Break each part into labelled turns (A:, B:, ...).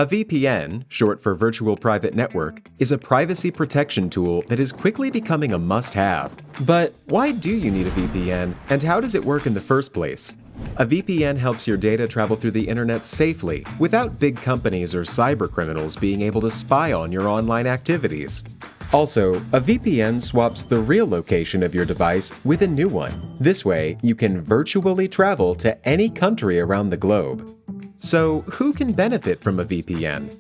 A: A VPN, short for Virtual Private Network, is a privacy protection tool that is quickly becoming a must-have. But why do you need a VPN, and how does it work in the first place? A VPN helps your data travel through the internet safely, without big companies or cybercriminals being able to spy on your online activities. Also, a VPN swaps the real location of your device with a new one. This way, you can virtually travel to any country around the globe. So, who can benefit from a VPN?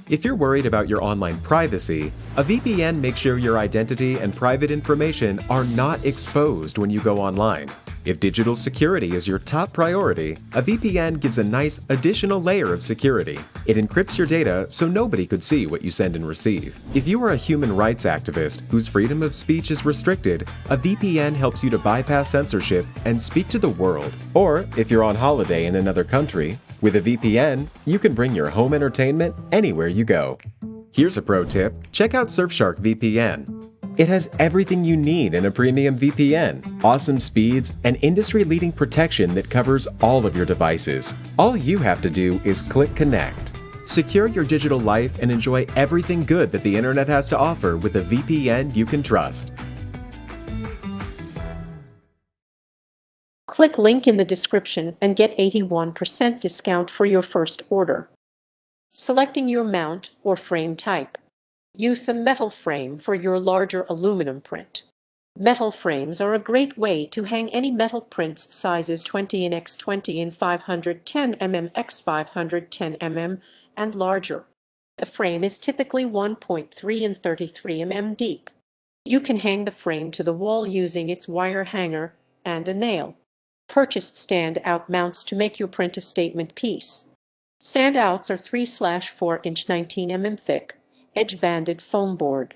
A: If you're worried about your online privacy, a VPN makes sure your identity and private information are not exposed when you go online. If digital security is your top priority, a VPN gives a nice additional layer of security. It encrypts your data so nobody could see what you send and receive. If you are a human rights activist whose freedom of speech is restricted, a VPN helps you to bypass censorship and speak to the world. Or, if you're on holiday in another country, with a VPN, you can bring your home entertainment anywhere you go. Here's a pro tip: check out Surfshark VPN. It has everything you need in a premium VPN, awesome speeds, and industry-leading protection that covers all of your devices. All you have to do is click connect. Secure your digital life and enjoy everything good that the internet has to offer with a VPN you can trust.
B: Click link in the description and get 81% discount for your first order. Selecting your mount or frame type. Use a metal frame for your larger aluminum print. Metal frames are a great way to hang any metal prints sizes 20 in x 20 in 510 mm x 510 mm and larger. The frame is typically 1.3 in 33 mm deep. You can hang the frame to the wall using its wire hanger and a nail. Purchase stand-out mounts to make your print a statement piece. Standouts are 3/4-inch 19 mm thick, edge-banded foam board.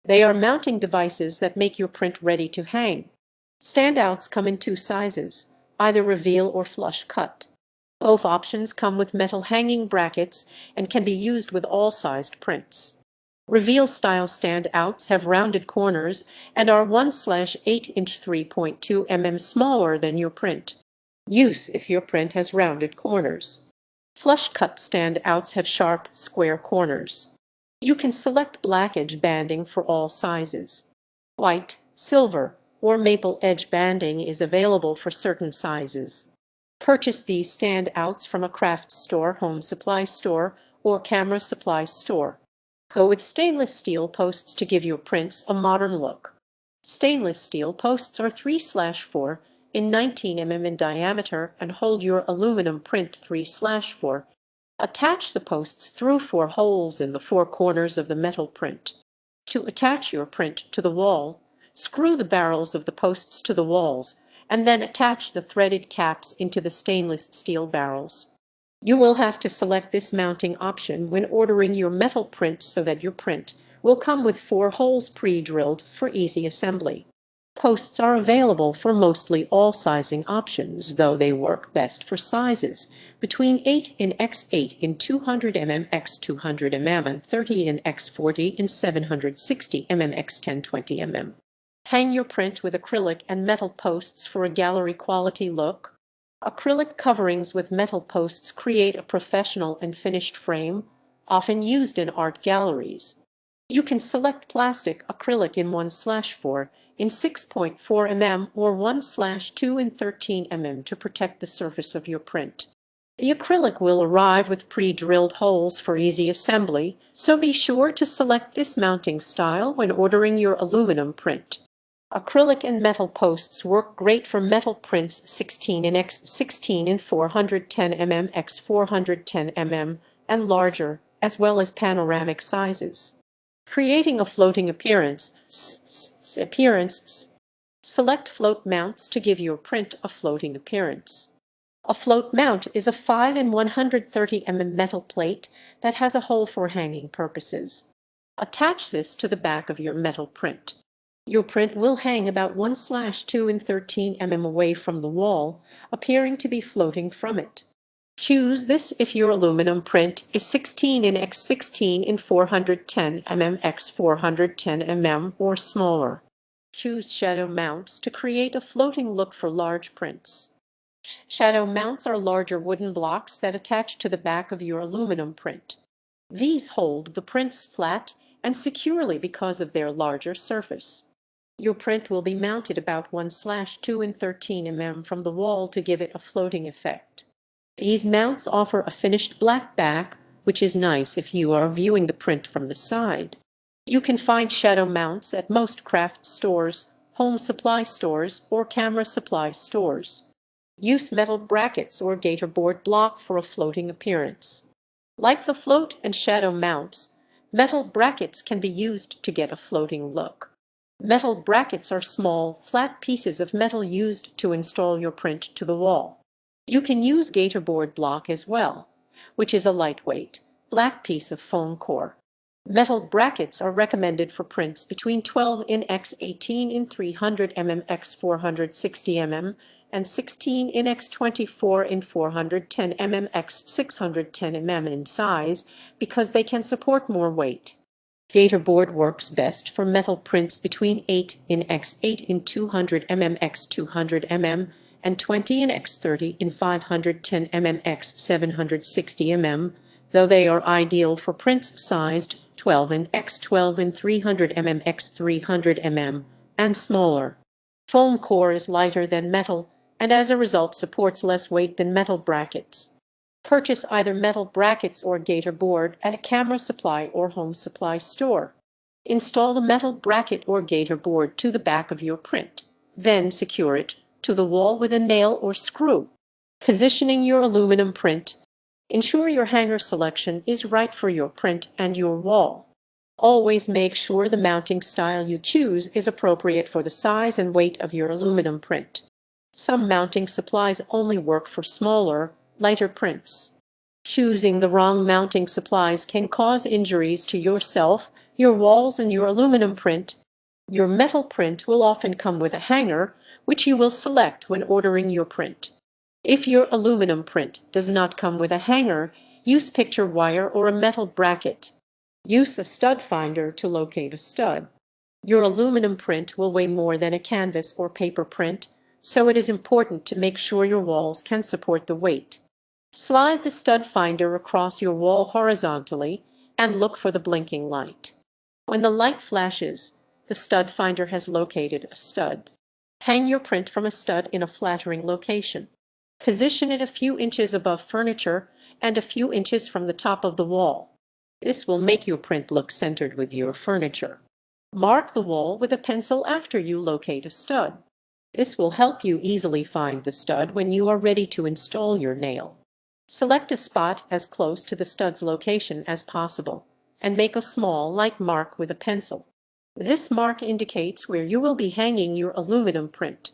B: They are mounting devices that make your print ready to hang. Standouts come in two sizes, either reveal or flush cut. Both options come with metal hanging brackets and can be used with all sized prints. Reveal-style standouts have rounded corners and are 1/8-inch 3.2 mm smaller than your print. Use if your print has rounded corners. Flush-cut standouts have sharp, square corners. You can select black edge banding for all sizes. White, silver, or maple edge banding is available for certain sizes. Purchase these standouts from a craft store, home supply store, or camera supply store. Go with stainless steel posts to give your prints a modern look. Stainless steel posts are 3/4 in 19 mm in diameter and hold your aluminum print 3/4. Attach the posts through 4 holes in the 4 corners of the metal print. To attach your print to the wall, screw the barrels of the posts to the walls, and then attach the threaded caps into the stainless steel barrels. You will have to select this mounting option when ordering your metal print so that your print will come with 4 holes pre-drilled for easy assembly. Posts are available for mostly all sizing options, though they work best for sizes between 8 in x 8 in 200 mm x 200 mm and 30 in x 40 in 760 mm x 1020 mm. Hang your print with acrylic and metal posts for a gallery quality look. Acrylic coverings with metal posts create a professional and finished frame, often used in art galleries. You can select plastic acrylic in 1/4 in 6.4 mm or 1/2 in 13 mm to protect the surface of your print. The acrylic will arrive with pre-drilled holes for easy assembly, so be sure to select this mounting style when ordering your aluminum print. Acrylic and metal posts work great for metal prints 16 in x 16 in 410 mm x 410 mm and larger, as well as panoramic sizes. Creating a floating appearance. Select float mounts to give your print a floating appearance. A float mount is a 5 in 130 mm metal plate that has a hole for hanging purposes. Attach this to the back of your metal print. Your print will hang about 1/2 in 13 mm away from the wall, appearing to be floating from it. Choose this if your aluminum print is 16 in x 16 in 410 mm x 410 mm or smaller. Choose shadow mounts to create a floating look for large prints. Shadow mounts are larger wooden blocks that attach to the back of your aluminum print. These hold the prints flat and securely because of their larger surface. Your print will be mounted about 1/2 and 13 mm from the wall to give it a floating effect. These mounts offer a finished black back, which is nice if you are viewing the print from the side. You can find shadow mounts at most craft stores, home supply stores, or camera supply stores. Use metal brackets or gator board block for a floating appearance. Like the float and shadow mounts, metal brackets can be used to get a floating look. Metal brackets are small, flat pieces of metal used to install your print to the wall. You can use gator board block as well, which is a lightweight, black piece of foam core. Metal brackets are recommended for prints between 12 in x 18 in 300 mm x 460 mm and 16 in x 24 in 410 mm x 610 mm in size because they can support more weight. Gator board works best for metal prints between 8 in x 8 in 200 mm x 200 mm and 20 in x 30 in 510 mm x 760 mm, though they are ideal for prints sized 12 in x 12 in 300 mm x 300 mm and smaller. Foam core is lighter than metal and as a result supports less weight than metal brackets. Purchase either metal brackets or gator board at a camera supply or home supply store. Install the metal bracket or gator board to the back of your print. Then secure it to the wall with a nail or screw. Positioning your aluminum print. Ensure your hanger selection is right for your print and your wall. Always make sure the mounting style you choose is appropriate for the size and weight of your aluminum print. Some mounting supplies only work for smaller, lighter prints. Choosing the wrong mounting supplies can cause injuries to yourself, your walls, and your aluminum print. Your metal print will often come with a hanger, which you will select when ordering your print. If your aluminum print does not come with a hanger, use picture wire or a metal bracket. Use a stud finder to locate a stud. Your aluminum print will weigh more than a canvas or paper print, so it is important to make sure your walls can support the weight. Slide the stud finder across your wall horizontally and look for the blinking light. When the light flashes, the stud finder has located a stud. Hang your print from a stud in a flattering location. Position it a few inches above furniture and a few inches from the top of the wall. This will make your print look centered with your furniture. Mark the wall with a pencil after you locate a stud. This will help you easily find the stud when you are ready to install your nail. Select a spot as close to the stud's location as possible, and make a small light mark with a pencil. This mark indicates where you will be hanging your aluminum print.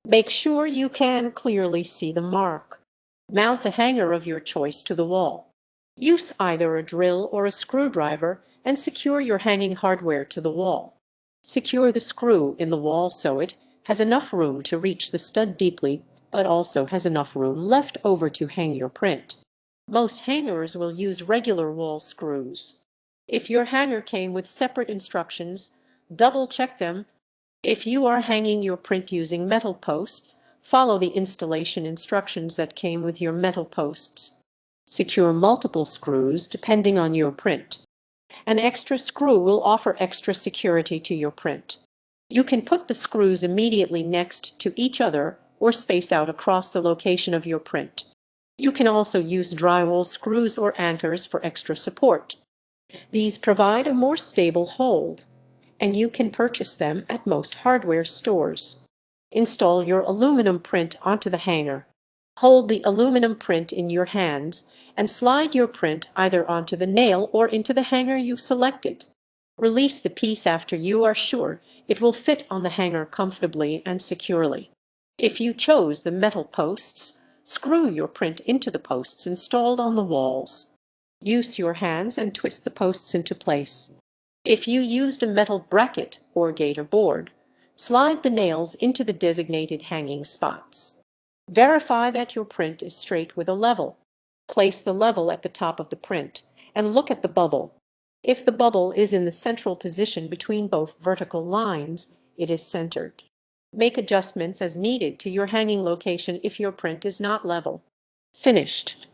B: Make sure you can clearly see the mark. Mount the hanger of your choice to the wall. Use either a drill or a screwdriver and secure your hanging hardware to the wall. Secure the screw in the wall so it has enough room to reach the stud deeply, but also has enough room left over to hang your print. Most hangers will use regular wall screws. If your hanger came with separate instructions, double-check them. If you are hanging your print using metal posts, follow the installation instructions that came with your metal posts. Secure multiple screws depending on your print. An extra screw will offer extra security to your print. You can put the screws immediately next to each other or spaced out across the location of your print. You can also use drywall screws or anchors for extra support. These provide a more stable hold, and you can purchase them at most hardware stores. Install your aluminum print onto the hanger. Hold the aluminum print in your hands and slide your print either onto the nail or into the hanger you've selected. Release the piece after you are sure it will fit on the hanger comfortably and securely. If you chose the metal posts, screw your print into the posts installed on the walls. Use your hands and twist the posts into place. If you used a metal bracket or gator board, slide the nails into the designated hanging spots. Verify that your print is straight with a level. Place the level at the top of the print and look at the bubble. If the bubble is in the central position between both vertical lines, it is centered. Make adjustments as needed to your hanging location if your print is not level. Finished.